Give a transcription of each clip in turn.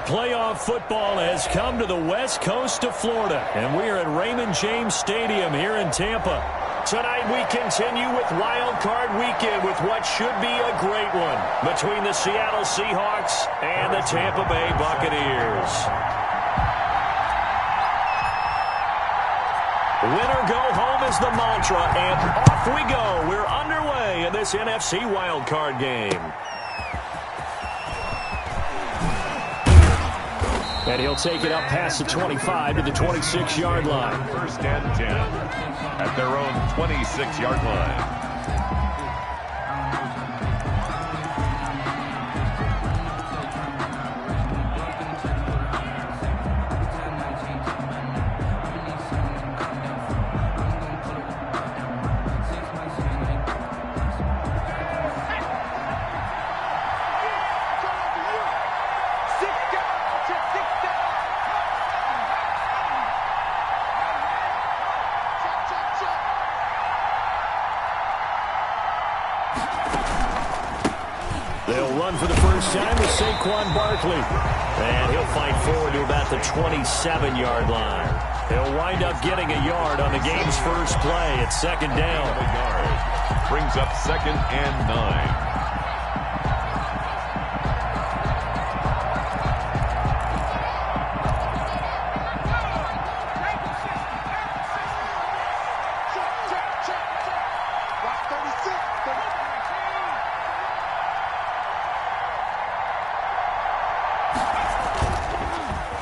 Playoff football has come to the west coast of Florida, and we are at Raymond James Stadium here in Tampa. Tonight we continue with Wildcard Weekend with what should be a great one between the Seattle Seahawks and the Tampa Bay Buccaneers. Winner go home is the mantra, and off we go. We're underway in this NFC Wildcard game. And he'll take it up past the 25 to the 26-yard line. First and 10 at their own 26-yard line. They'll run for the first time with Saquon Barkley. And he'll fight forward to about the 27-yard line. He'll wind up getting a yard on the game's first play at second down. Brings up second and 9.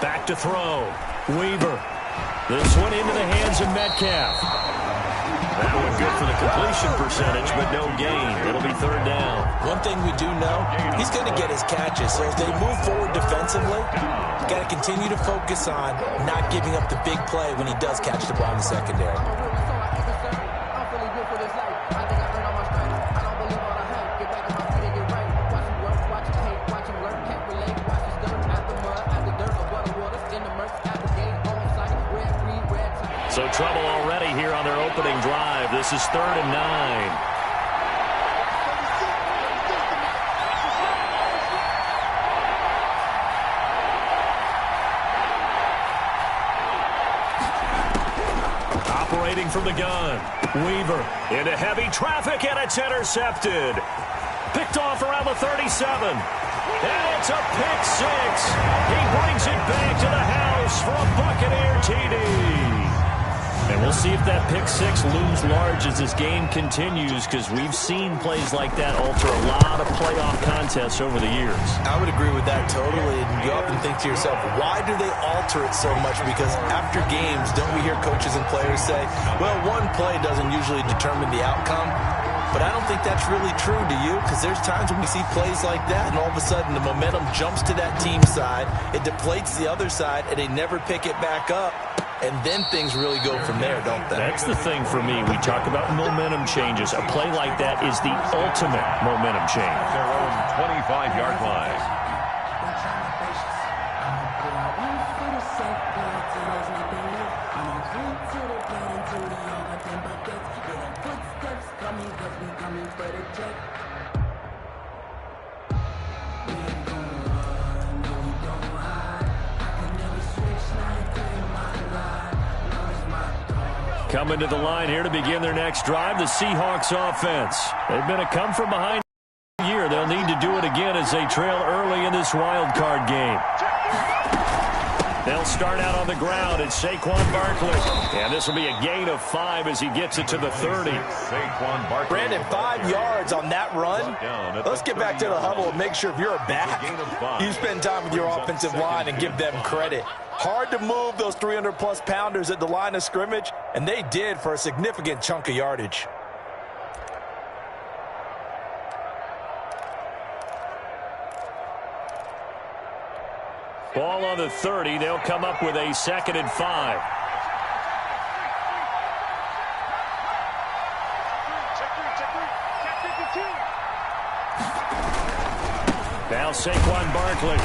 Back to throw. Weaver. This one into the hands of Metcalf. That one good for the completion percentage, but no gain. It'll be third down. One thing we do know, he's going to get his catches. So as they move forward defensively, got to continue to focus on not giving up the big play when he does catch the ball in the secondary. So trouble already here on their opening drive. This is 3rd and 9. Operating from the gun. Weaver into heavy traffic, and it's intercepted. Picked off around the 37. And it's a pick six. He brings it back to the house for a Buccaneer TD. And we'll see if that pick six looms large as this game continues, because we've seen plays like that alter a lot of playoff contests over the years. I would agree with that totally. And you often think to yourself, why do they alter it so much? Because after games, don't we hear coaches and players say, well, one play doesn't usually determine the outcome. But I don't think that's really true, do you? Because there's times when we see plays like that, and all of a sudden the momentum jumps to that team side, it deflates the other side, and they never pick it back up. And then things really go from there, don't they? That's the thing for me. We talk about momentum changes. A play like that is the ultimate momentum change. Their own 25-yard line. Coming to the line here to begin their next drive, the Seahawks offense. They've been a come-from-behind year. They'll need to do it again as they trail early in this wild card game. They'll start out on the ground. It's Saquon Barkley. And this will be a gain of 5 as he gets it to the 30. Saquon Barkley. Brandon, 5 yards on that run. Let's get back to the huddle and make sure if you're a back, you spend time with your offensive line and give them credit. Hard to move those 300-plus pounders at the line of scrimmage, and they did for a significant chunk of yardage. Ball on the 30. They'll come up with a 2nd and 5. Now Saquon Barkley,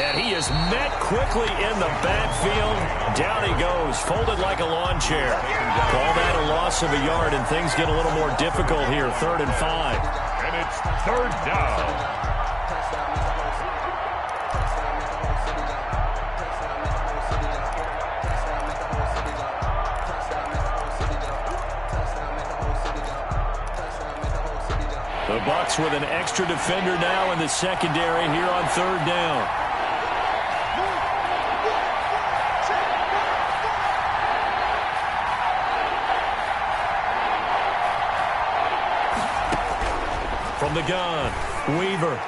and he is met quickly in the backfield. Down he goes, folded like a lawn chair. Call that a loss of a yard, and things get a little more difficult here. 3rd and 5. And it's 3rd down. Bucs with an extra defender now in the secondary here on third down. From the gun, Weaver.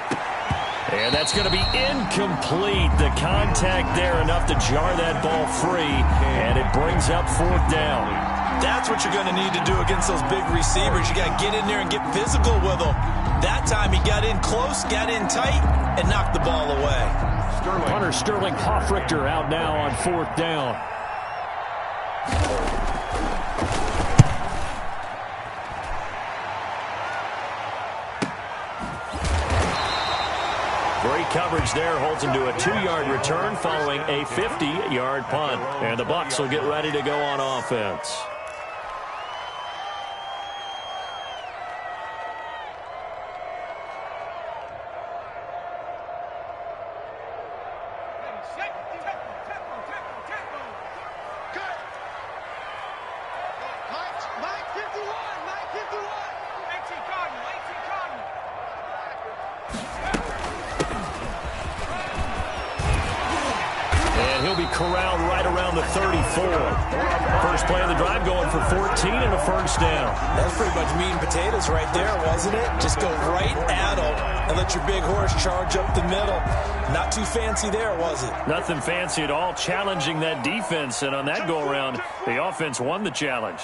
And that's going to be incomplete. The contact there enough to jar that ball free, and it brings up fourth down. That's what you're going to need to do against those big receivers. You got to get in there and get physical with them. That time he got in close, got in tight, and knocked the ball away. Punter Sterling Hoffrichter out now on fourth down. Great coverage there, holds him to a 2-yard return following a 50-yard punt. And the Bucs will get ready to go on offense. Corralled right around the 34. First play of the drive going for 14 and a first down. That's pretty much meat and potatoes right there, wasn't it? Just go right at them and let your big horse charge up the middle. Not too fancy there, was it? Nothing fancy at all, challenging that defense, and on that go-around, the offense won the challenge.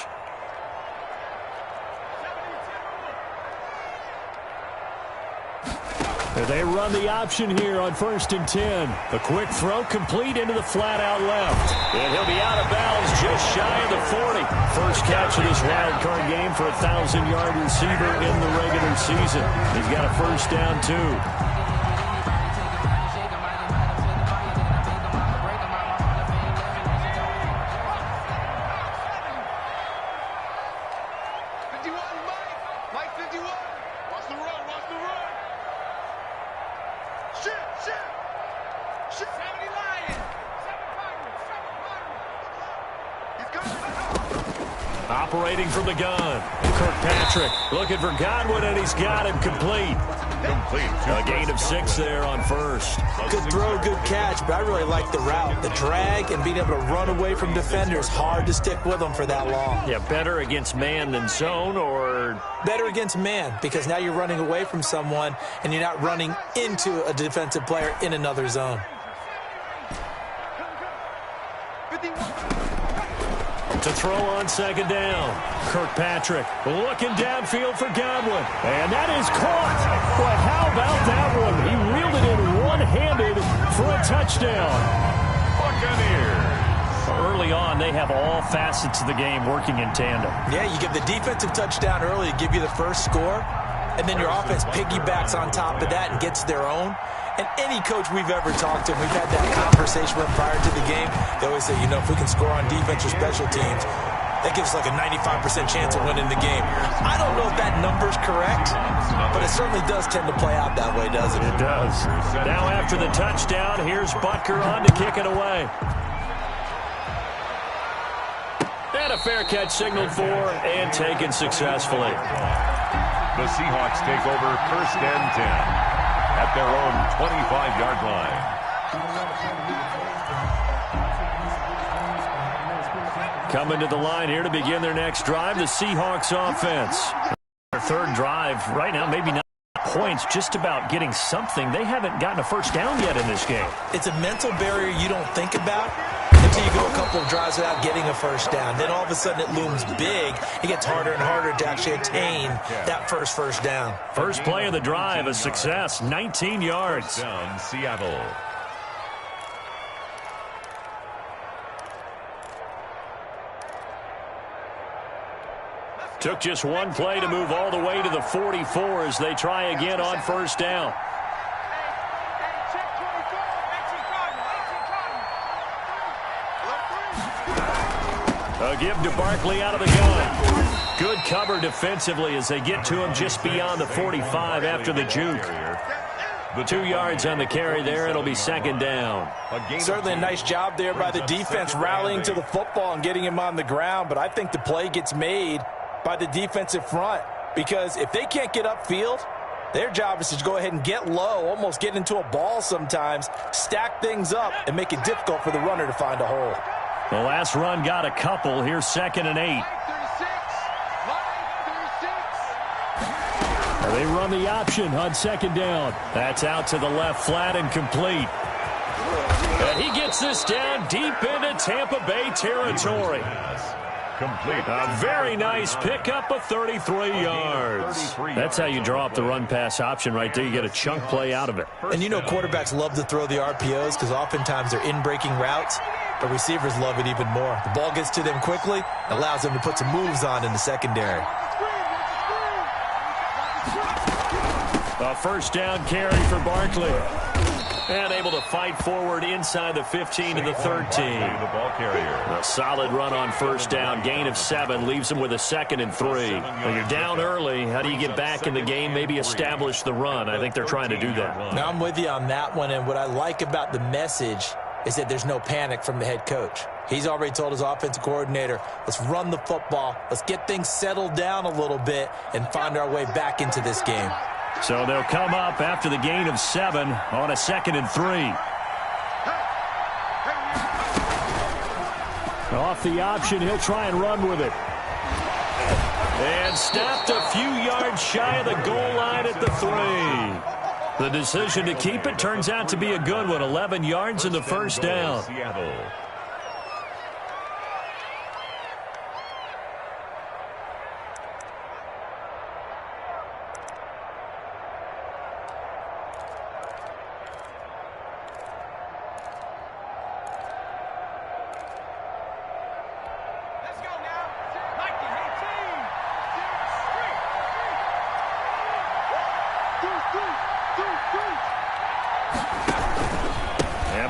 They run the option here on 1st and 10. A quick throw complete into the flat out left. And he'll be out of bounds just shy of the 40. First catch of this wild card game for a 1,000-yard receiver in the regular season. He's got a first down, too. Operating from the gun, Kirkpatrick looking for Godwin, and he's got him complete. A gain of 6 there on first. Good throw, good catch, but I really like the route. The drag and being able to run away from defenders, hard to stick with them for that long. Yeah, better against man than zone, or? Better against man, because now you're running away from someone and you're not running into a defensive player in another zone. To throw on second down. Kirkpatrick looking downfield for Godwin. And that is caught. But how about that one? He reeled it in one-handed for a touchdown. Buccaneers. Early on, they have all facets of the game working in tandem. Yeah, you give the defensive touchdown early to give you the first score, and then your offense piggybacks on top of that and gets their own. And any coach we've ever talked to, we've had that conversation with prior to the game, they always say, you know, if we can score on defense or special teams, that gives us like a 95% chance of winning the game. I don't know if that number's correct, but it certainly does tend to play out that way, doesn't it? It does. Now after the touchdown, here's Butker on to kick it away. And a fair catch signaled for and taken successfully. The Seahawks take over 1st and 10. At their own 25-yard line. Coming to the line here to begin their next drive, the Seahawks offense. Their third drive right now, maybe not points, just about getting something. They haven't gotten a first down yet in this game. It's a mental barrier you don't think about until you go a couple of drives without getting a first down. Then all of a sudden it looms big. It gets harder and harder to actually attain that first down. First play of the drive, a success, 19 yards. Down Seattle. Took just one play to move all the way to the 44 as they try again on first down. A give to Barkley out of the gun. Good cover defensively as they get to him just beyond the 45 after the juke. 2 yards on the carry there. It'll be second down. Certainly a nice job there by the defense rallying to the football and getting him on the ground, but I think the play gets made by the defensive front, because if they can't get upfield, Their job is to go ahead and get low, almost get into a ball sometimes, stack things up, and make it difficult for the runner to find a hole. The last run got a couple. Here's 2nd and 8. They run the option on 2nd down. That's out to the left, flat and complete. And he gets this down deep into Tampa Bay territory. Complete. A very nice pickup of 33 yards. That's how you draw up the run-pass option right there. You get a chunk play out of it. And you know quarterbacks love to throw the RPOs because oftentimes they're in-breaking routes. But receivers love it even more. The ball gets to them quickly, allows them to put some moves on in the secondary. A first down carry for Barkley. And able to fight forward inside the 15 to the 13. The ball carrier. A solid run on first down. Gain of 7 leaves them with a 2nd and 3. When you're down early, how do you get back in the game, maybe establish the run? I think they're trying to do that. Now, I'm with you on that one, and what I like about the message is that there's no panic from the head coach. He's already told his offensive coordinator, let's run the football, let's get things settled down a little bit and find our way back into this game. So they'll come up after the gain of 7 on a 2nd and 3. Off the option, he'll try and run with it. And stopped a few yards shy of the goal line at the 3. The decision to keep it turns out to be a good one. 11 yards in the first down. Seattle.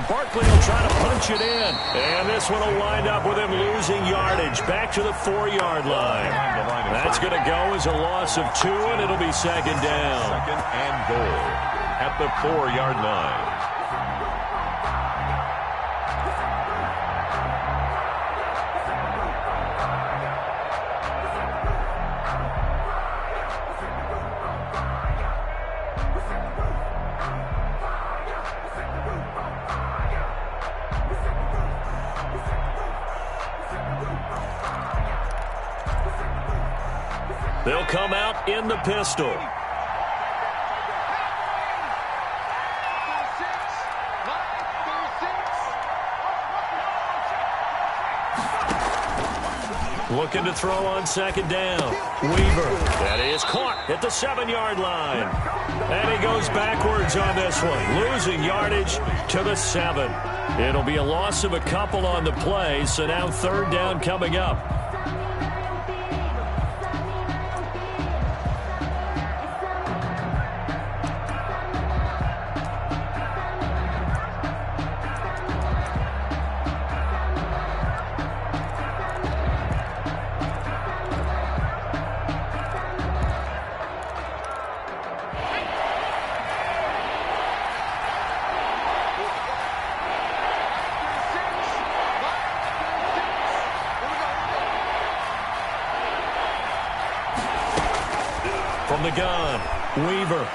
Barkley will try to punch it in. And this one will wind up with him losing yardage back to the 4-yard line. That's going to go as a loss of 2, and it'll be 2nd down. 2nd and goal at the 4-yard line. They'll come out in the pistol. Looking to throw on 2nd down. Weaver. That is caught at the 7-yard line. And he goes backwards on this one. Losing yardage to the 7. It'll be a loss of a couple on the play, so now 3rd down coming up. From the gun, Weaver.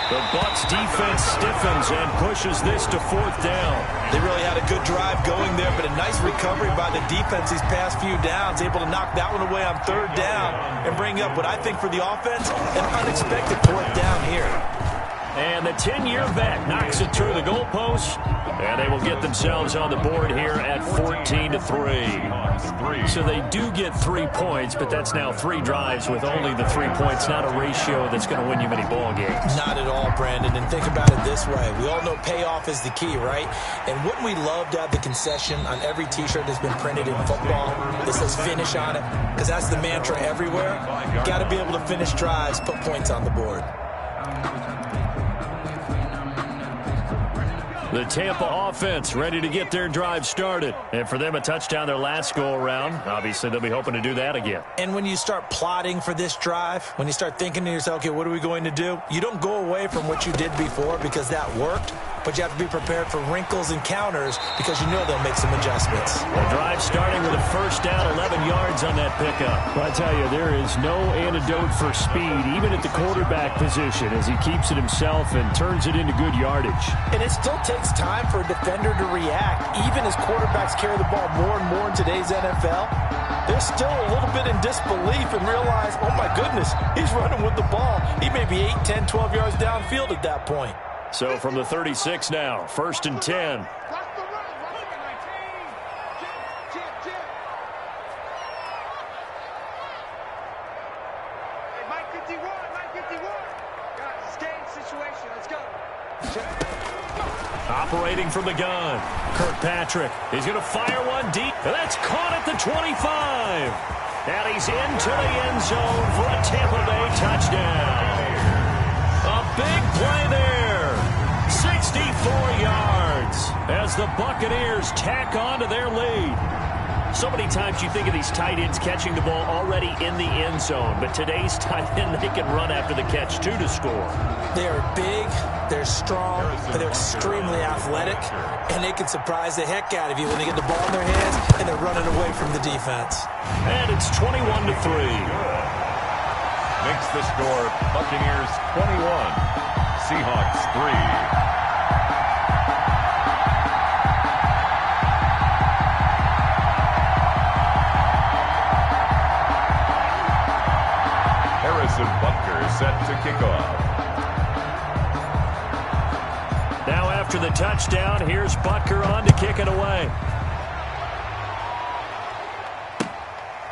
The Bucs defense stiffens and pushes this to 4th down. They really had a good drive going there, but a nice recovery by the defense these past few downs, able to knock that one away on 3rd down and bring up what I think for the offense, an unexpected 4th down here. And the 10-year vet knocks it through the goalpost, and they will get themselves on the board here at 14-3. So they do get 3 points, but that's now 3 drives with only the 3 points, not a ratio that's going to win you many ball games. Not at all, Brandon, and think about it this way. We all know payoff is the key, right? And wouldn't we love to have the concession on every T-shirt that's been printed in football that says finish on it? Because that's the mantra everywhere. Got to be able to finish drives, put points on the board. The Tampa offense ready to get their drive started. And for them, a touchdown their last go-around. Obviously, they'll be hoping to do that again. And when you start plotting for this drive, when you start thinking to yourself, okay, what are we going to do? You don't go away from what you did before because that worked. but you have to be prepared for wrinkles and counters because you know they'll make some adjustments. The drive starting with a first down, 11 yards on that pickup. Well, I tell you, there is no antidote for speed, even at the quarterback position, as he keeps it himself and turns it into good yardage. And it still takes time for a defender to react. Even as quarterbacks carry the ball more and more in today's NFL, they're still a little bit in disbelief and realize, oh my goodness, he's running with the ball. He may be 8, 10, 12 yards downfield at that point. So from the 36 now, 1st and 10. Operating from the gun, Kirkpatrick. He's going to fire one deep. That's caught at the 25. And he's into the end zone for a Tampa Bay touchdown. A big play there. 64 yards as the Buccaneers tack on to their lead. So many times you think of these tight ends catching the ball already in the end zone, but today's tight end, they can run after the catch, too, to score. They are big, they're strong, but they're extremely athletic, and they can surprise the heck out of you when they get the ball in their hands and they're running away from the defense. And it's 21-3. Makes the score Buccaneers 21, Seahawks 3. And Butker set to kick off. Now after the touchdown, here's Butker on to kick it away.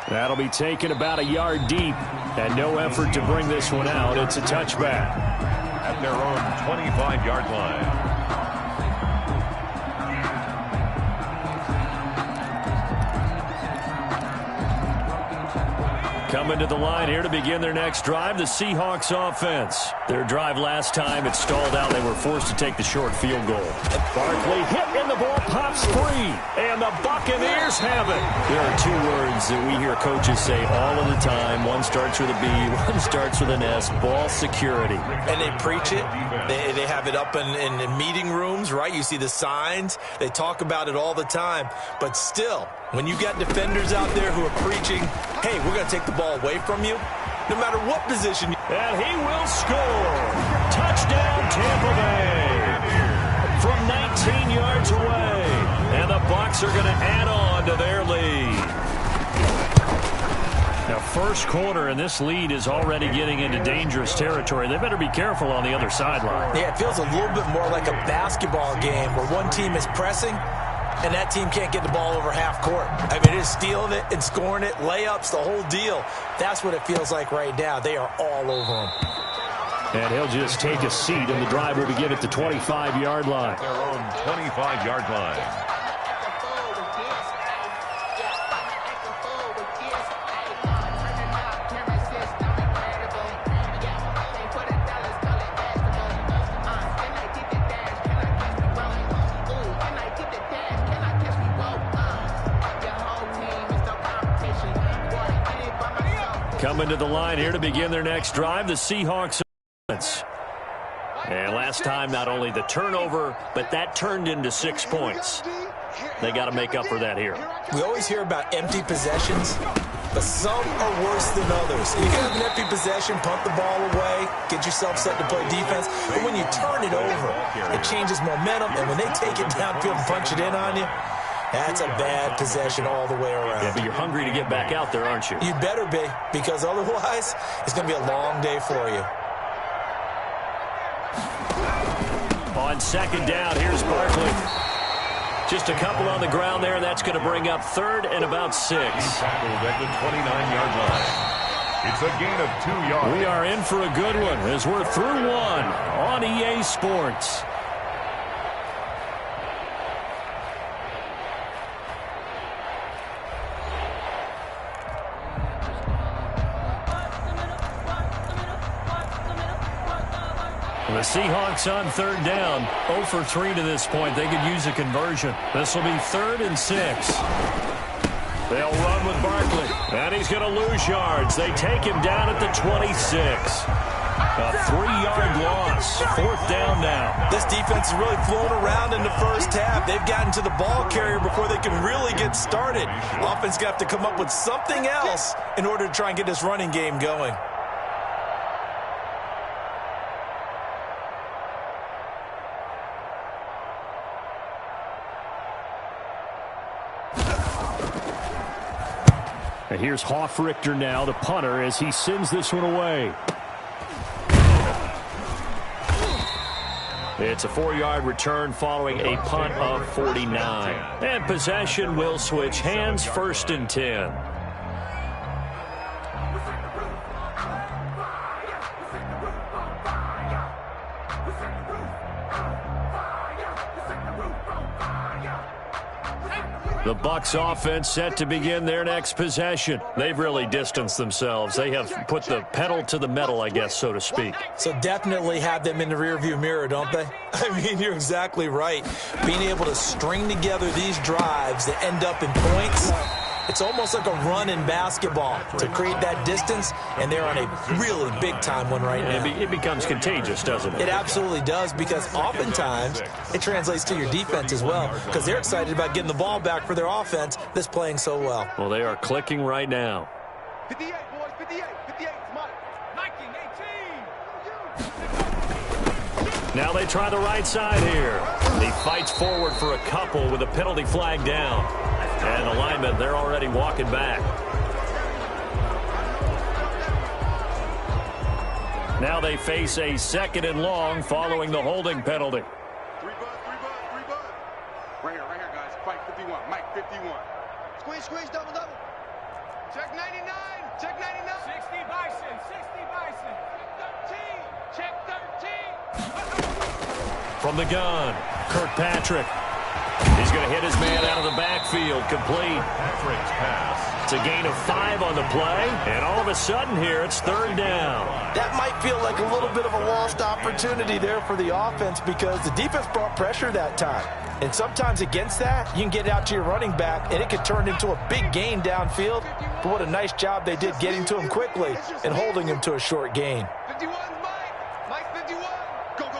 That'll be taken about a yard deep, and no effort to bring this one out. It's a touchback. At their own 25-yard line. Coming to the line here to begin their next drive, the Seahawks offense. Their drive last time, it stalled out. They were forced to take the short field goal. Barkley hit and the ball pops free. And the Buccaneers have it. There are two words that we hear coaches say all of the time. One starts with a B, one starts with an S. Ball security. And they preach it. They have it up in meeting rooms, right? You see the signs. They talk about it all the time. But still, when you got defenders out there who are preaching, hey, we're going to take the ball away from you, no matter what position. And he will score. Touchdown, Tampa Bay. From 19 yards away. And the Bucs are going to add on to their lead. Now, first quarter, and this lead is already getting into dangerous territory. They better be careful on the other sideline. Yeah, it feels a little bit more like a basketball game where one team is pressing and that team can't get the ball over half court. I mean, it's stealing it and scoring it, layups, the whole deal. That's what it feels like right now. They are all over him. And he'll just take a seat, and the drive will begin at the 25-yard line. Their own 25-yard line. Coming to the line here to begin their next drive, the Seahawks offense. And last time, not only the turnover, but that turned into 6 points. They got to make up for that here. We always hear about empty possessions, but some are worse than others. You can have an empty possession, punt the ball away, get yourself set to play defense, but when you turn it over, it changes momentum, and when they take it downfield and punch it in on you, that's a bad possession all the way around. Yeah, but you're hungry to get back out there, aren't you? You better be, because otherwise, it's going to be a long day for you. On second down, here's Barkley. Just a couple on the ground there, and that's going to bring up 3rd and about 6. Tackled at the 29-yard line. It's a gain of 2 yards. We are in for a good one as we're through one on EA Sports. The Seahawks on 3rd down, 0 for 3 to this point. They could use a conversion. This will be 3rd and 6. They'll run with Barkley, and he's going to lose yards. They take him down at the 26. A 3-yard loss. 4th down now. This defense is really flown around in the first half. They've gotten to the ball carrier before they can really get started. Offense got to come up with something else in order to try and get this running game going. And here's Hofrichter now, the punter, as he sends this one away. It's a 4-yard return following a punt of 49. And possession will switch hands, 1st and 10. The Bucs offense set to begin their next possession. They've really distanced themselves. They have put the pedal to the metal, I guess, so to speak. So definitely have them in the rearview mirror, don't they? I mean, you're exactly right. Being able to string together these drives that end up in points, it's almost like a run in basketball to create that distance, and they're on a really big-time one right now. It becomes contagious, doesn't it? It absolutely does, because oftentimes it translates to your defense as well, because they're excited about getting the ball back for their offense that's playing so well. Well, they are clicking right now. 58, boys, 58, 58, Mike. 18. Now they try the right side here. He fights forward for a couple with a penalty flag down. And the linemen, they're already walking back. Now they face a 2nd and long following the holding penalty. 3 bud. Right here, guys. Fight 51. Mike, 51. Squeeze, double. Check 99. Check 99. 60 Bison. 13. Check 13. From the gun, Kirkpatrick. He's going to hit his man out of the backfield. Complete. Patrick's pass. It's a gain of 5 on the play. And all of a sudden here, it's 3rd down. That might feel like a little bit of a lost opportunity there for the offense, because the defense brought pressure that time. And sometimes against that, you can get out to your running back, and it could turn into a big gain downfield. But what a nice job they did getting to him quickly and holding him to a short gain. 51, Mike 51. Go.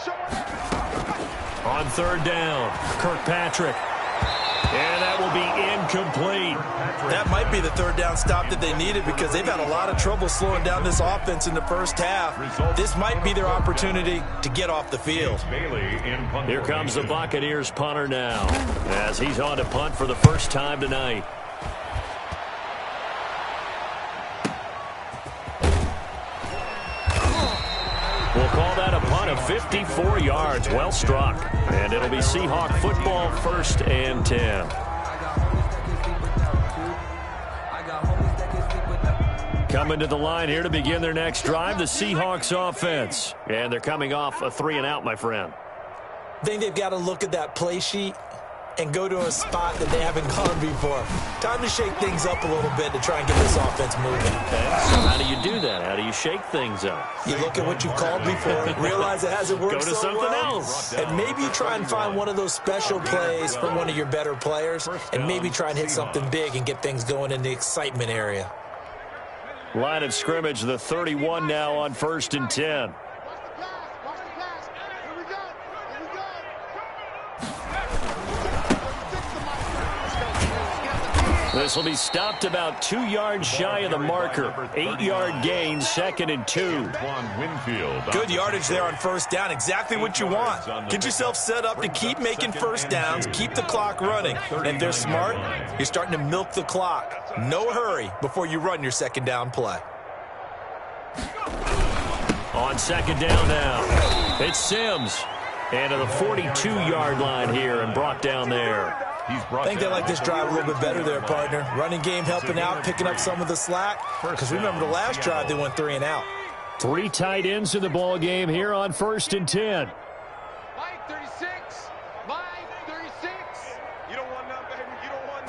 Show him. On 3rd down, Kirkpatrick. And that will be incomplete. That might be the 3rd down stop that they needed, because they've had a lot of trouble slowing down this offense in the first half. This might be their opportunity to get off the field. Here comes the Buccaneers punter now, as he's on to punt for the first time tonight. We'll call that a punt of 54 yards. Well struck. And it'll be Seahawk football, 1st and 10. Coming to the line here to begin their next drive, the Seahawks offense. And they're coming off a 3-and-out, my friend. I think they've got to look at that play sheet and go to a spot that they haven't gone before. Time to shake things up a little bit to try and get this offense moving. Okay, so how do you do that? How do you shake things up? You look at what you called before, realize it hasn't worked Go to so something well, else. and maybe you try and find one of those special plays from one of your better players, and maybe try and hit something big and get things going in the excitement area. Line of scrimmage, the 31 now on 1st and 10. This will be stopped about 2 yards shy of the marker. 8-yard gain, 2nd and 2. Good yardage there on 1st down. Exactly what you want. Get yourself set up to keep making 1st downs, keep the clock running. And if they're smart, you're starting to milk the clock. No hurry before you run your 2nd down play. On 2nd down now, it's Sims. And to the 42-yard line here and brought down there. I think they like this drive a little bit better there, partner. Running game helping out, picking up some of the slack. Because remember the last drive, they went 3-and-out. 3 tight ends in the ball game here on 1st and 10. Mike 36. Mike 36. You don't want none, baby. You don't want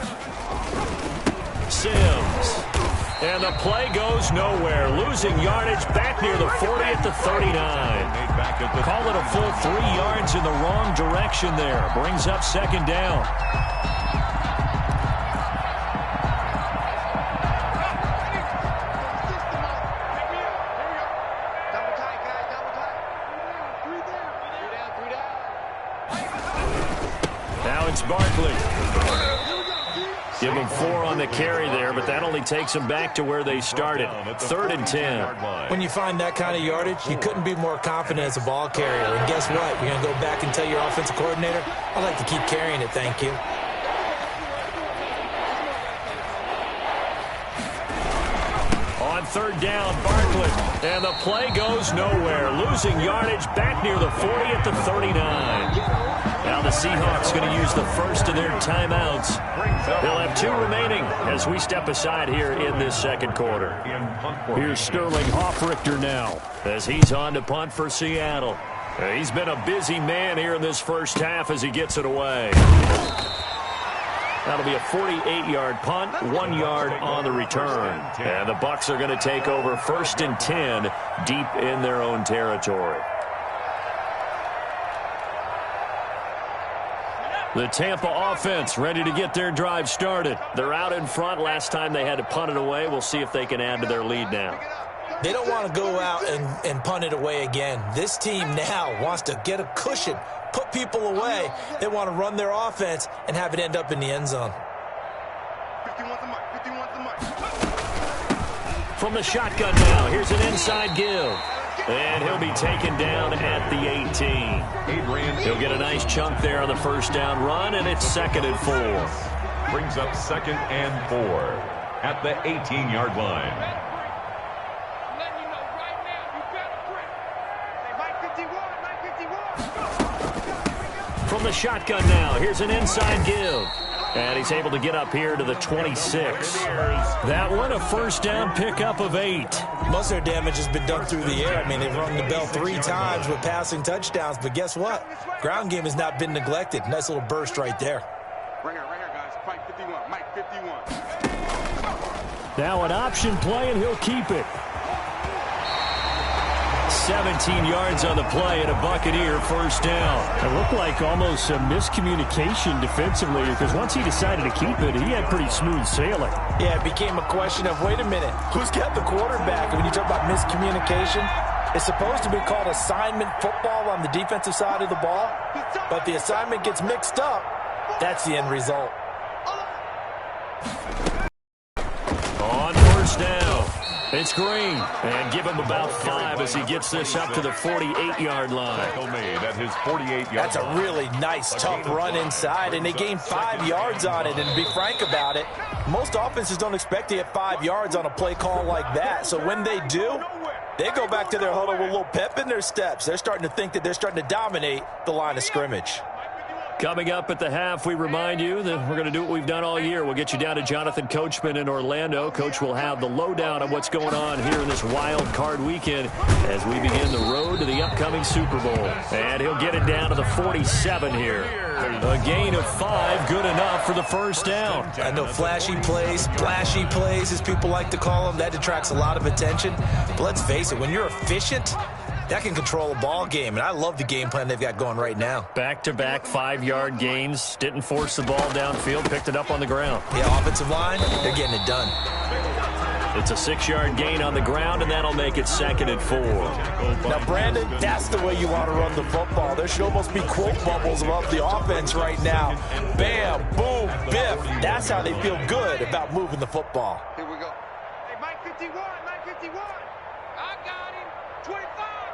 none. Sims. And the play goes nowhere. Losing yardage back near the 40 at the 39. Call it a full 3 yards in the wrong direction there. Brings up 2nd down. Barkley. Give them 4 on the carry there, but that only takes them back to where they started. 3rd and 10. When you find that kind of yardage, you couldn't be more confident as a ball carrier. And guess what? You're going to go back and tell your offensive coordinator, I'd like to keep carrying it, thank you. On 3rd down, Barkley. And the play goes nowhere. Losing yardage back near the 40 at the 39. Now the Seahawks going to use the first of their timeouts. They'll have 2 remaining as we step aside here in this second quarter. Here's Sterling Hoffrichter now as he's on to punt for Seattle. He's been a busy man here in this first half as he gets it away. That'll be a 48-yard punt, 1 yard on the return. And the Bucs are going to take over 1st and 10 deep in their own territory. The Tampa offense ready to get their drive started. They're out in front. Last time they had to punt it away. We'll see if they can add to their lead now. They don't want to go out and punt it away again. This team now wants to get a cushion, put people away. They want to run their offense and have it end up in the end zone. From the shotgun now, here's an inside give. And he'll be taken down at the 18. He'll get a nice chunk there on the first down run, and it's 2nd and 4. Brings up 2nd and 4 at the 18-yard line. From the shotgun now, here's an inside give. And he's able to get up here to the 26. That one, a first down pickup of 8. Most of their damage has been done through the air. I mean, they've rung the bell 3 times with passing touchdowns. But guess what? Ground game has not been neglected. Nice little burst right there. Right here, guys. Mike 51. Mike 51. Now an option play, and he'll keep it. 17 yards on the play and a Buccaneer first down. It looked like almost a miscommunication defensively because once he decided to keep it, he had pretty smooth sailing. Yeah, it became a question of, wait a minute, who's got the quarterback? And when you talk about miscommunication, it's supposed to be called assignment football on the defensive side of the ball. But the assignment gets mixed up. That's the end result. On first down, it's Green. And give him about 5 as he gets this up to the 48-yard line. At his 48-yard That's a really nice, tough run inside, and they gained 5 yards on it. And to be frank about it, most offenses don't expect to get 5 yards on a play call like that. So when they do, they go back to their huddle with a little pep in their steps. They're starting to think that they're starting to dominate the line of scrimmage. Coming up at the half, we remind you that we're going to do what we've done all year. We'll get you down to Jonathan Coachman in Orlando. Coach will have the lowdown on what's going on here in this wild card weekend as we begin the road to the upcoming Super Bowl. And he'll get it down to the 47 here. A gain of 5, good enough for the first down. I know flashy plays, splashy plays, as people like to call them, that attracts a lot of attention. But let's face it, when you're efficient, that can control a ball game, and I love the game plan they've got going right now. Back-to-back 5-yard gains. Didn't force the ball downfield. Picked it up on the ground. Yeah, offensive line, they're getting it done. It's a 6-yard gain on the ground, and that'll make it 2nd and 4. Now, Brandon, that's the way you want to run the football. There should almost be quote bubbles above the offense right now. Bam, boom, biff. That's how they feel good about moving the football. Here we go. Hey, Mike 51. Mike 51. I got him. 25.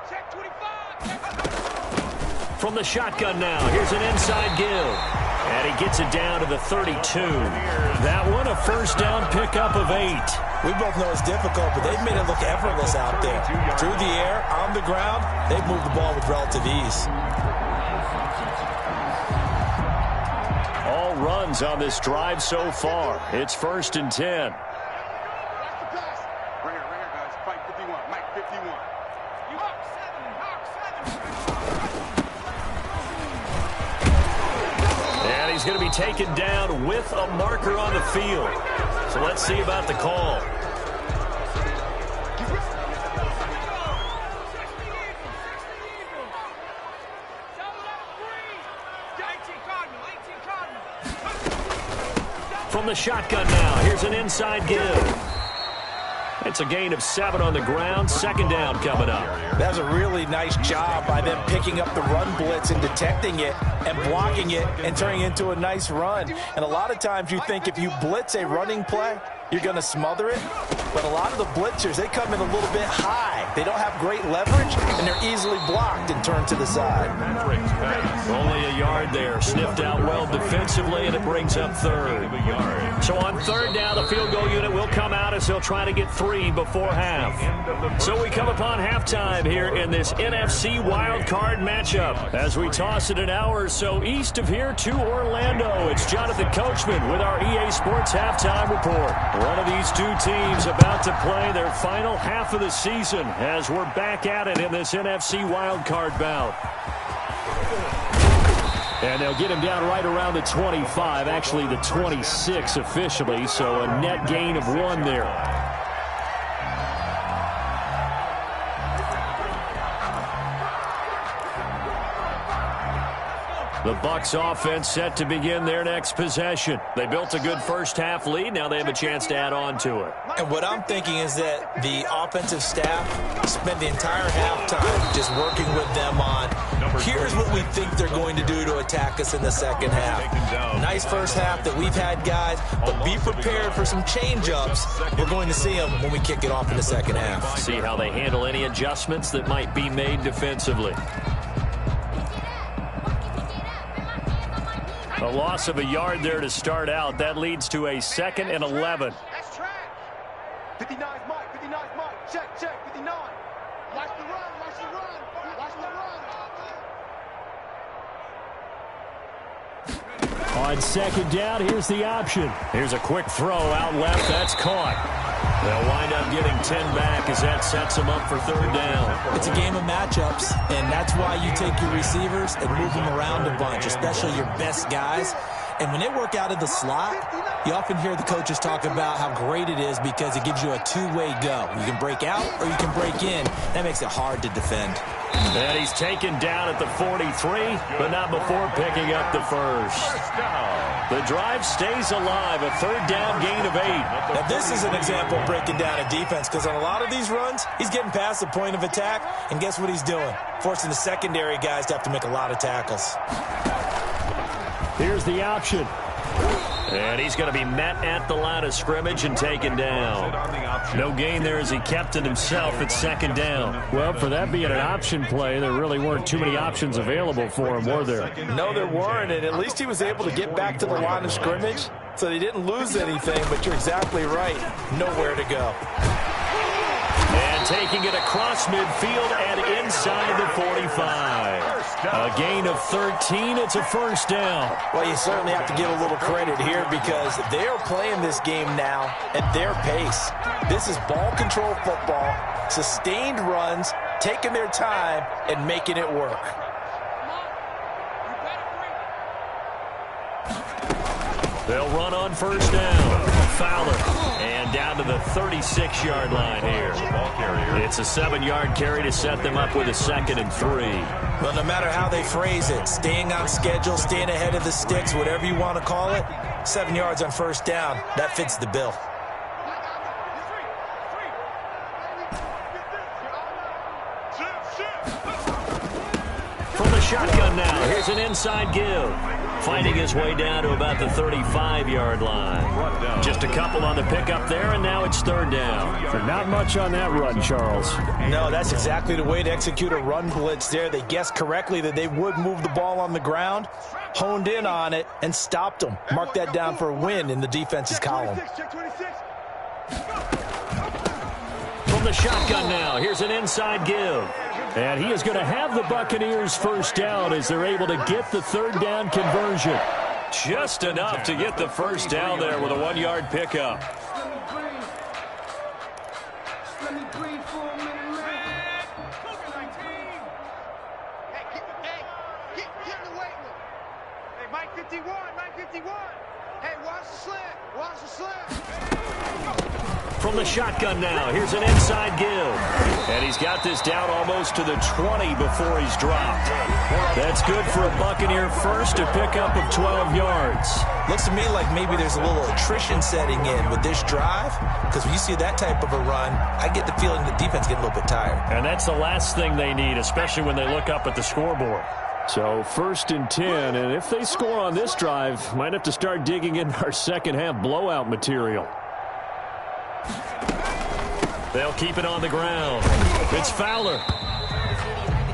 Check 25. From the shotgun now, here's an inside give. And he gets it down to the 32. That one, a first down pickup of 8. We both know it's difficult, but they've made it look effortless out there. Through the air, on the ground, they've moved the ball with relative ease. All runs on this drive so far. It's 1st and 10. Right here, guys. Fight 51. Mike 51. You Hawk 7. And he's going to be taken down with a marker on the field. So let's see about the call. From the shotgun now, here's an inside give. It's a gain of 7 on the ground. Second down coming up. That was a really nice job by them picking up the run blitz and detecting it and blocking it and turning it into a nice run. And a lot of times you think if you blitz a running play, you're going to smother it. But a lot of the blitzers, they come in a little bit high. They don't have great leverage, and they're easily blocked and turned to the side. Only a yard there. Sniffed out well defensively, and it brings up third. So on third down, the field goal unit will come out as they'll try to get 3 before half. So we come upon halftime here in this NFC Wildcard matchup. As we toss it an hour or so east of here to Orlando, it's Jonathan Coachman with our EA Sports Halftime Report. One of these two teams about to play their final half of the season as we're back at it in this NFC wildcard bout. And they'll get him down right around the 25, actually the 26 officially, so a net gain of 1 there. The Bucs offense set to begin their next possession. They built a good first-half lead. Now they have a chance to add on to it. And what I'm thinking is that the offensive staff spent the entire halftime just working with them on, here's what we think they're going to do to attack us in the second half. Nice first half that we've had, guys, but be prepared for some change-ups. We're going to see them when we kick it off in the second half. See how they handle any adjustments that might be made defensively. A loss of a yard there to start out. That leads to a 2nd and 11. That's trash. 59 Mike, 59 Mike. Check, 59. Watch the run, watch the run, watch the run. On second down, here's the option. Here's a quick throw out left. That's caught. They'll wind up getting 10 back as that sets them up for third down. It's a game of matchups, and that's why you take your receivers and move them around a bunch, especially your best guys. And when they work out of the slot, you often hear the coaches talk about how great it is because it gives you a two-way go. You can break out or you can break in. That makes it hard to defend. And he's taken down at the 43, but not before picking up the first. The drive stays alive, a third down gain of 8. Now this is an example of breaking down a defense because on a lot of these runs, he's getting past the point of attack, and guess what he's doing? Forcing the secondary guys to have to make a lot of tackles. Here's the option. And he's going to be met at the line of scrimmage and taken down. No gain there as he kept it himself at second down. Well, for that being an option play, there really weren't too many options available for him, were there? No, there weren't, and at least he was able to get back to the line of scrimmage, so they didn't lose anything, but you're exactly right. Nowhere to go. And taking it across midfield and inside the 45. A gain of 13. It's a first down. Well, you certainly have to give a little credit here because they are playing this game now at their pace. This is ball control football, sustained runs, taking their time, and making it work. They'll run on first down. Fowler. And down to the 36-yard line here. It's a 7-yard carry to set them up with a 2nd and 3. Well, no matter how they phrase it, staying on schedule, staying ahead of the sticks, whatever you want to call it, 7 yards on first down, that fits the bill. From the shotgun now, here's an inside give. Finding his way down to about the 35-yard line. Just a couple on the pickup there, and now it's third down. So not much on that run, Charles. No, that's exactly the way to execute a run blitz there. They guessed correctly that they would move the ball on the ground, honed in on it, and stopped them. Mark that down for a win in the defense's column. From the shotgun now, here's an inside give. And he is going to have the Buccaneers first down as they're able to get the third down conversion. Just enough to get the first down there with a 1-yard pickup. Hey, Mike 51, Mike 51. Hey, watch the slant. Watch the slant. From the shotgun now, here's an inside give. And he's got this down almost to the 20 before he's dropped. That's good for a Buccaneer first, a pickup of 12 yards. Looks to me like maybe there's a little attrition setting in with this drive, because when you see that type of a run, I get the feeling the defense getting a little bit tired. And that's the last thing they need, especially when they look up at the scoreboard. So 1st and 10, and if they score on this drive, might have to start digging in our second half blowout material. They'll keep it on the ground. It's Fowler.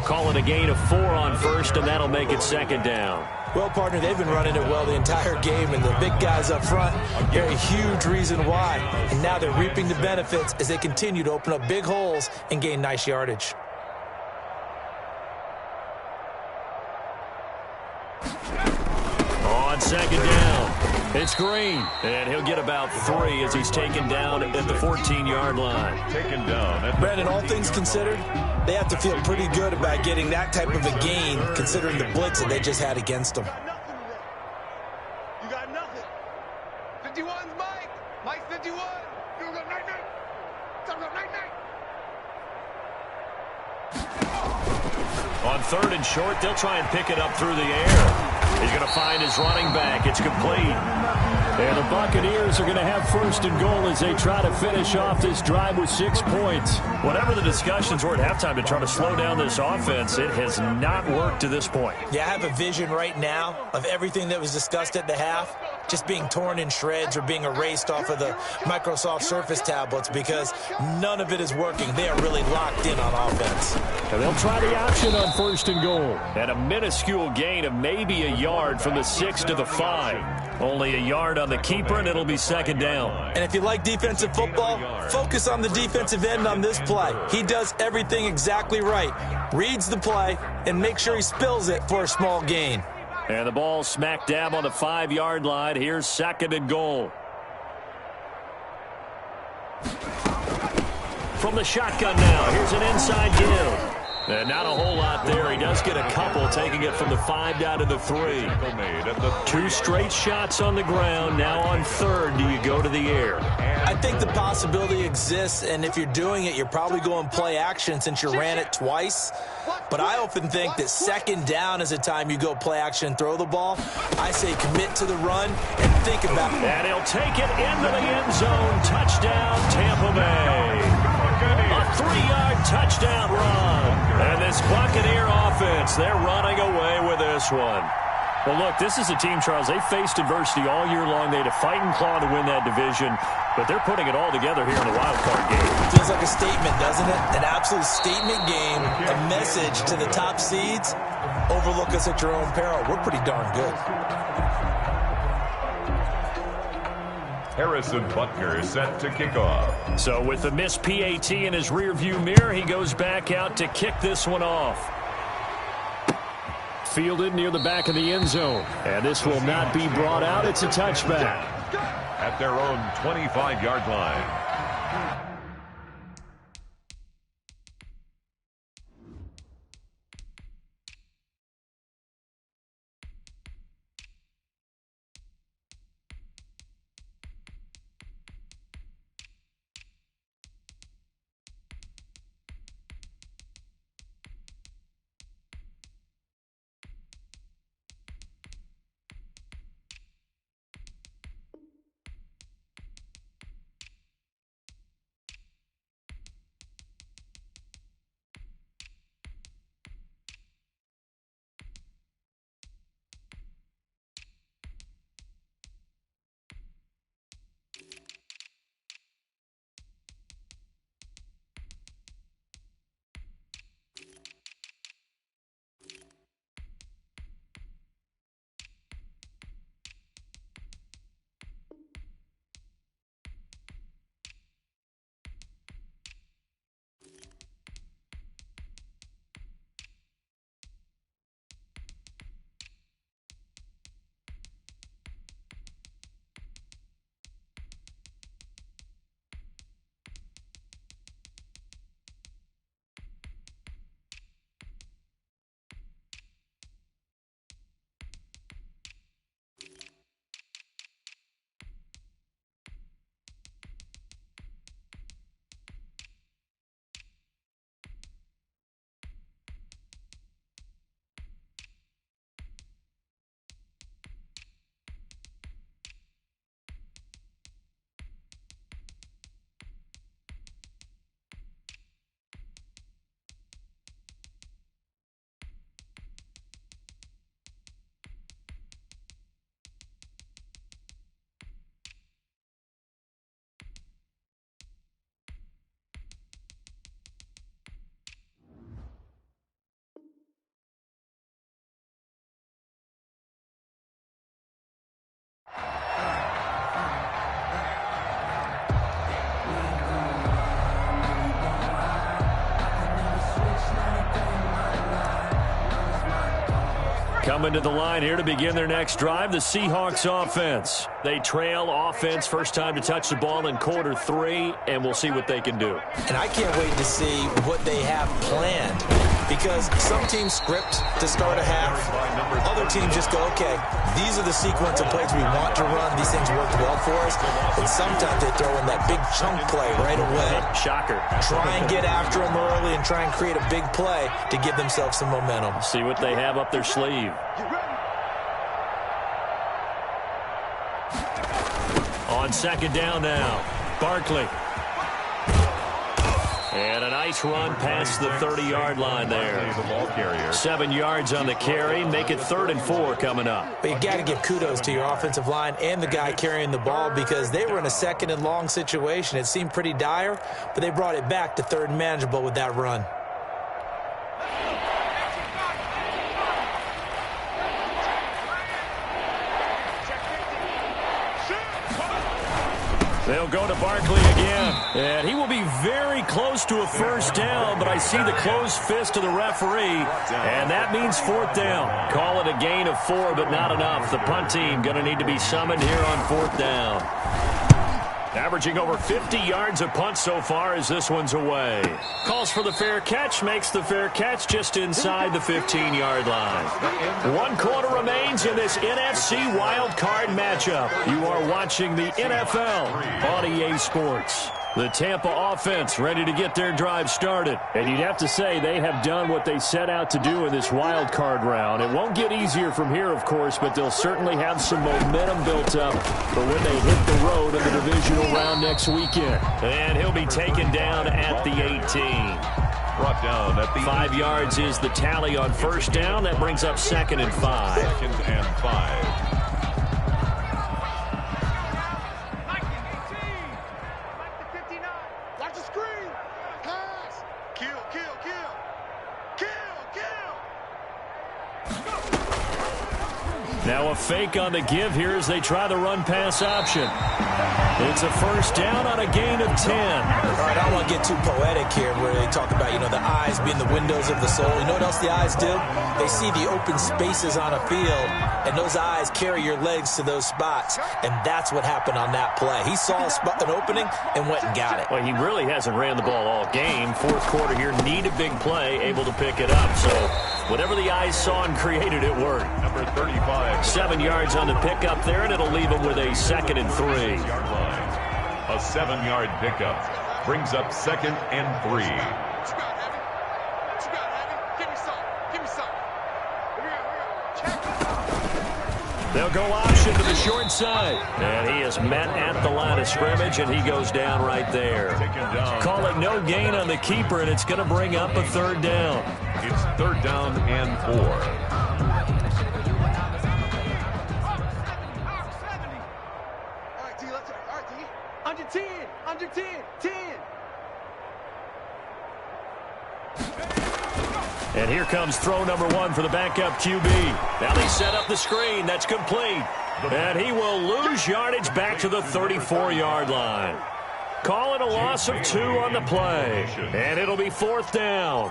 Call it a gain of 4 on first, and that'll make it 2nd down. Well, partner, they've been running it well the entire game, and the big guys up front, they're a huge reason why. And now they're reaping the benefits as they continue to open up big holes and gain nice yardage. On 2nd down, it's Green, and he'll get about 3 as he's taken down at the 14-yard line. Taken down. Brandon, all things considered, they have to feel pretty good about getting that type of a gain, considering the blitz that they just had against them. You got nothing. 51's Mike. Mike's 51. You got night-night. Time to go night-night. On 3rd and short, they'll try and pick it up through the air. He's going to find his running back. It's complete. And the Buccaneers are going to have 1st and goal as they try to finish off this drive with 6 points. Whatever the discussions were at halftime to try to slow down this offense, it has not worked to this point. Yeah, I have a vision right now of everything that was discussed at the half just being torn in shreds or being erased off of the Microsoft Surface tablets because none of it is working. They are really locked in on offense. And they'll try the option on 1st and goal. And a minuscule gain of maybe a yard from the 6 to the 5. Only a yard on the keeper, and it'll be 2nd down. And if you like defensive football, focus on the defensive end on this play. He does everything exactly right. Reads the play and make sure he spills it for a small gain. And the ball smack dab on the 5-yard line. Here's 2nd and goal. From the shotgun now, here's an inside give. And not a whole lot there. He does get a couple, taking it from the 5 down to the 3. 2 straight shots on the ground. Now on 3rd, do you go to the air? I think the possibility exists, and if you're doing it, you're probably going play action since you ran it twice. But I often think that 2nd down is the time you go play action and throw the ball. I say commit to the run and think about it. And he'll take it into the end zone. Touchdown, Tampa Bay. A 3-yard touchdown run. And this Buccaneer offense, they're running away with this one. Well, look, this is a team, Charles, they faced adversity all year long. They had to fight and claw to win that division, but they're putting it all together here in the Wildcard game. Feels like a statement, doesn't it? An absolute statement game, a message to the top seeds. Overlook us at your own peril. We're pretty darn good. Harrison Butker is set to kick off. So with the missed PAT in his rearview mirror, he goes back out to kick this one off. Fielded near the back of the end zone. And this will not be brought out. It's a touchback. At their own 25-yard line. Coming to the line here to begin their next drive, the Seahawks offense. They trail offense, first time to touch the ball in quarter 3, and we'll see what they can do. And I can't wait to see what they have planned, because some teams script to start a half. Other teams just go, okay, these are the sequence of plays we want to run. These things work well for us. And sometimes they throw in that big chunk play right away. Shocker. Try and get after them early and try and create a big play to give themselves some momentum. See what they have up their sleeve. On second down now, Barkley. And a nice run past the 30-yard line there. 7 yards on the carry. Make it 3rd and 4 coming up. But you got to give kudos to your offensive line and the guy carrying the ball, because they were in a 2nd and long situation. It seemed pretty dire, but they brought it back to 3rd and manageable with that run. They'll go to Barkley again, and he will be very close to a first down, but I see the closed fist of the referee, and that means 4th down. Call it a gain of 4, but not enough. The punt team going to need to be summoned here on 4th down. Averaging over 50 yards a punt so far as this one's away. Calls for the fair catch, makes the fair catch just inside the 15-yard line. 1 quarter remains in this NFC Wildcard matchup. You are watching the NFL on EA Sports. The Tampa offense ready to get their drive started. And you'd have to say they have done what they set out to do in this wild card round. It won't get easier from here, of course, but they'll certainly have some momentum built up for when they hit the road in the divisional round next weekend. And he'll be taken down at the 18. Brought down at the 5 yards is the tally on first down. That brings up 2nd and 5. 2nd and 5. Now a fake on the give here as they try the run-pass option. It's a first down on a gain of 10. All right, I don't want to get too poetic here where they talk about, the eyes being the windows of the soul. You know what else the eyes do? They see the open spaces on a field, and those eyes carry your legs to those spots, and that's what happened on that play. He saw an opening and went and got it. Well, he really hasn't ran the ball all game. 4th quarter here, need a big play, able to pick it up. So whatever the eyes saw and created, it worked. Number 35. 7 yards on the pickup there, and it'll leave him with a 2nd and 3. A 7-yard pickup brings up 2nd and 3. They'll go option to the short side. And he is met at the line of scrimmage, and he goes down right there. Call it no gain on the keeper, and it's going to bring up a 3rd down. It's 3rd down and 4. Under 10, under 10, 10. And here comes throw number 1 for the backup QB. Now they set up the screen. That's complete. And he will lose yardage back to the 34-yard line. Call it a loss of 2 on the play. And it'll be 4th down.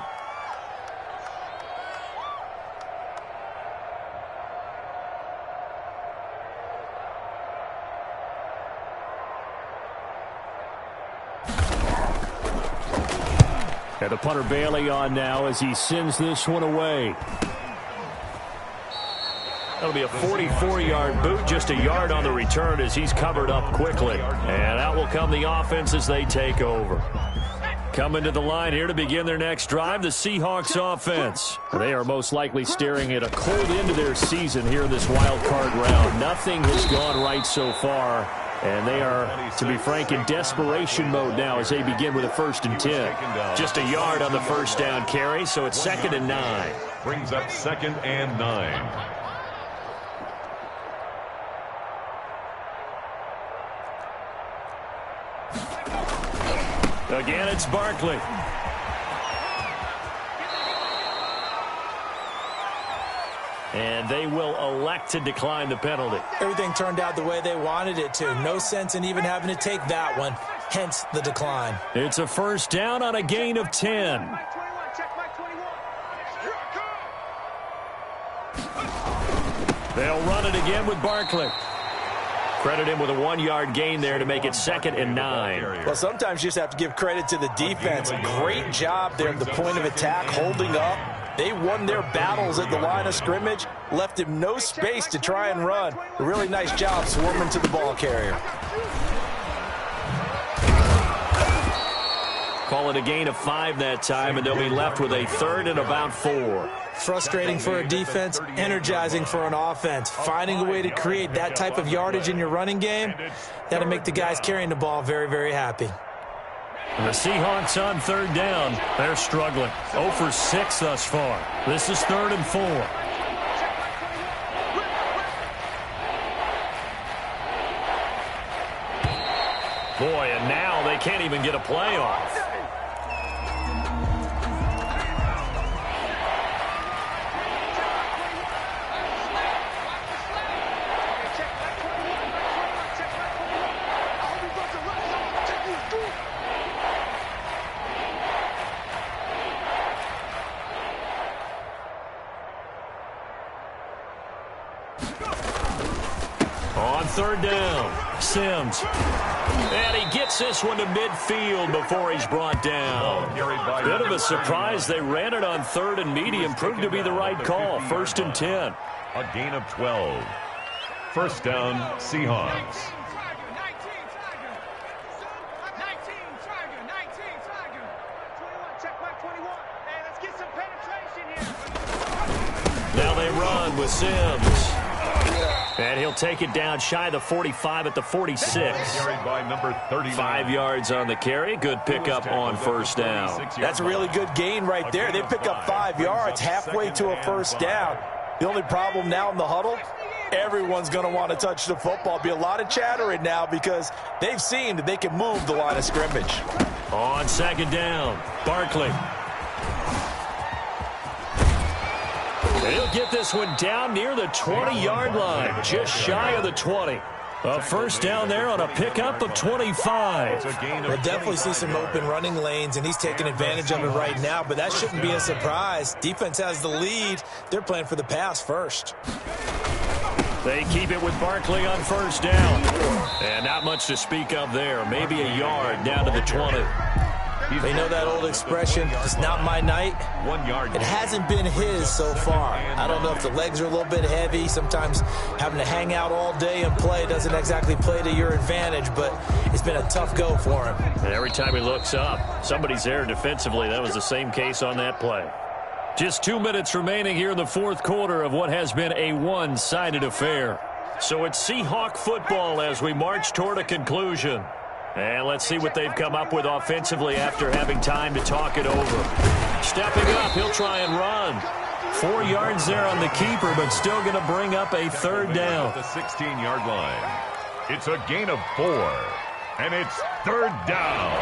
And the punter Bailey on now as he sends this one away. That'll be a 44-yard boot, just a yard on the return as he's covered up quickly. And out will come the offense as they take over. Coming to the line here to begin their next drive, the Seahawks offense. They are most likely staring at a cold end to their season here in this wild card round. Nothing has gone right so far. And they are, to be frank, in desperation mode now as they begin with a 1st and 10. Just a yard on the first down carry, so it's 2nd and 9. Brings up 2nd and 9. Again, it's Barkley. And they will elect to decline the penalty. Everything turned out the way they wanted it to. No sense in even having to take that one, hence the decline. It's a first down on a gain of 10. They'll run it again with Barkley. Credit him with a 1-yard gain there to make it 2nd and 9. Well, sometimes you just have to give credit to the defense. Great job there at the point of attack, holding up. They won their battles at the line of scrimmage, left him no space to try and run. A really nice job swarming to the ball carrier. Call it a gain of 5 that time, and they'll be left with a 3rd and about 4. Frustrating for a defense, energizing for an offense. Finding a way to create that type of yardage in your running game, that'll make the guys carrying the ball very, very happy. And the Seahawks on 3rd down. They're struggling. 0 for 6 thus far. This is 3rd and 4. Boy, and now they can't even get a play off. On 3rd down, Sims. And he gets this one to midfield before he's brought down. Bit of a surprise. They ran it on 3rd and medium. Proved to be the right call. 1st and 10. A gain of 12. 1st down, Seahawks. Now they run with Sims. And he'll take it down shy of the 45 at the 46. Carried by number 39. 5 yards on the carry. Good pickup on 1st down. That's a really good gain right there. They pick up 5 yards halfway to a 1st down. The only problem now in the huddle, everyone's going to want to touch the football. Be a lot of chattering now because they've seen that they can move the line of scrimmage. On 2nd down, Barkley. And he'll get this one down near the 20-yard line, just shy of the 20. A 1st down there on a pickup of 25. We'll definitely see some open running lanes, and he's taking advantage of it right now, but that shouldn't be a surprise. Defense has the lead. They're playing for the pass first. They keep it with Barkley on 1st down. And not much to speak of there. Maybe a yard down to the 20. They know that old expression, it's not my night. 1 yard. It hasn't been his so far. I don't know if the legs are a little bit heavy. Sometimes having to hang out all day and play doesn't exactly play to your advantage, but it's been a tough go for him. And every time he looks up, somebody's there defensively. That was the same case on that play. Just 2 minutes remaining here in the 4th quarter of what has been a one-sided affair. So it's Seahawk football as we march toward a conclusion. And let's see what they've come up with offensively after having time to talk it over. Stepping up, he'll try and run. 4 yards there on the keeper, but still going to bring up a 3rd down. The 16-yard line. It's a gain of 4, and it's 3rd down.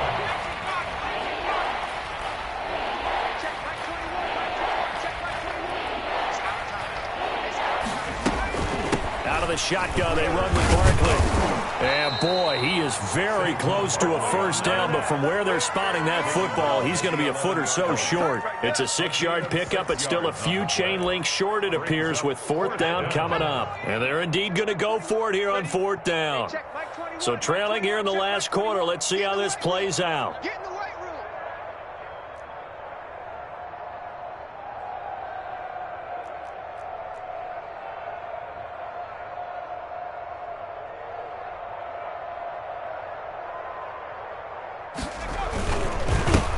Out of the shotgun, they run with Barkley. And, boy, he is very close to a 1st down, but from where they're spotting that football, he's going to be a foot or so short. It's a 6-yard pickup, but still a few chain links short, it appears, with 4th down coming up. And they're indeed going to go for it here on 4th down. So trailing here in the last quarter, let's see how this plays out.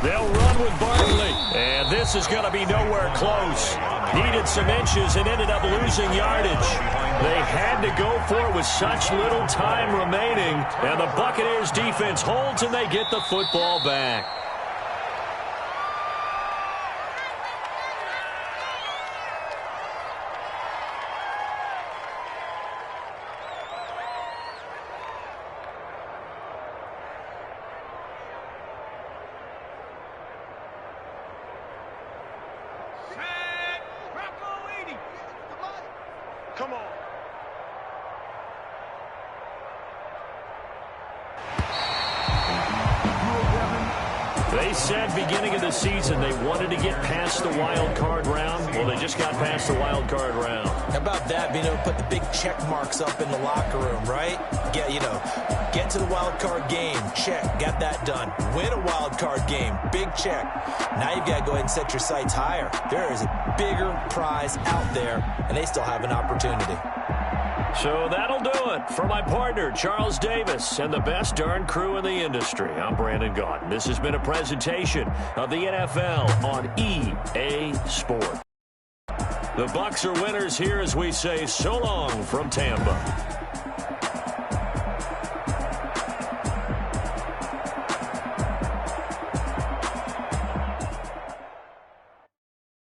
They'll run with Barkley, and this is going to be nowhere close. Needed some inches and ended up losing yardage. They had to go for it with such little time remaining, and the Buccaneers defense holds and they get the football back. Come on. They said beginning of the season they wanted to get past the wild card round. Well, they just got past the wild card round. How about that, being able to put the big check marks up in the locker room, right? Get to the wild card game, check, got that done. Win a wild card game, big check. Now you've got to go ahead and set your sights higher. There is a bigger prize out there, and they still have an opportunity. So that'll do it for my partner, Charles Davis, and the best darn crew in the industry. I'm Brandon Gaudin. This has been a presentation of the NFL on EA Sports. The Bucs are winners here as we say so long from Tampa.